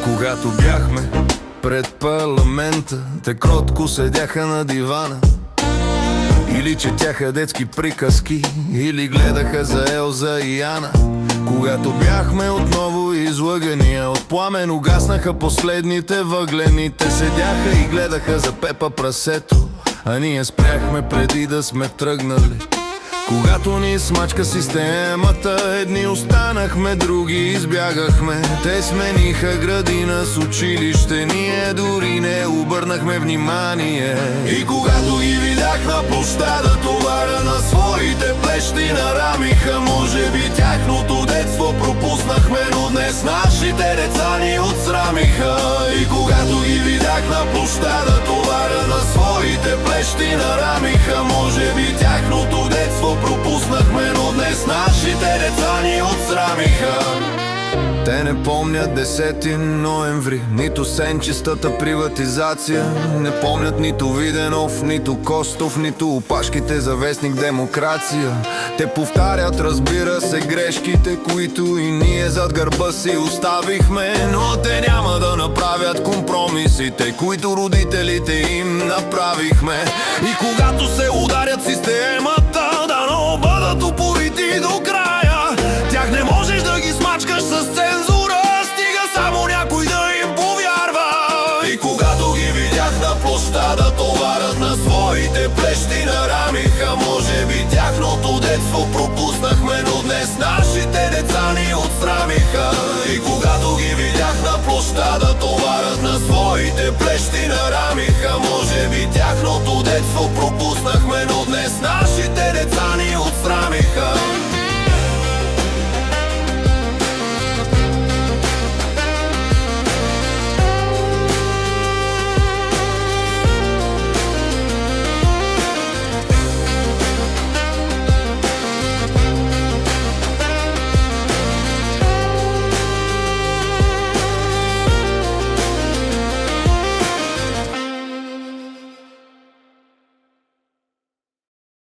Когато бяхме пред парламента, те кротко седяха на дивана. Или четяха детски приказки, или гледаха за Елза и Ана. Когато бяхме отново излъгани, от пламен угаснаха последните въглени. Те седяха и гледаха за Пепа прасето, а ние спряхме преди да сме тръгнали. Когато ни смачка системата, едни останахме, други избягахме. Те смениха градина с училище, ние дори не обърнахме внимание. И когато ги видях на площада, товара на своите плещи нарамиха. Може би тяхното детство пропуснахме, но днес нашите деца ни отсрамиха. И когато ги видях на площада, товара на своите плещи нарамиха. Може би тяхното детство пропуснахме, но днес нашите деца ни отсрамиха. Те не помнят 10 ноември, нито сенчестата приватизация. Не помнят нито Виденов, нито Костов, нито опашките за вестник Демокрация. Те повтарят, разбира се, грешките, които и ние зад гърба си оставихме. Но те няма да направят компромисите, които родителите им направихме. И когато се ударят системата, дано бъдат упорити до края. Тях не можеш да ги смачкаш с цензура, стига само някой да им повярва. И когато ги видях на площада, товарът на своите плещи нарамиха. Може би тяхното детство пропуснахме, но днес нашите деца ни отсрамиха. И когато ги видях на площада, товарът на своите плещи нарамиха. Може би тяхното детство пропуснахме, но днес нашите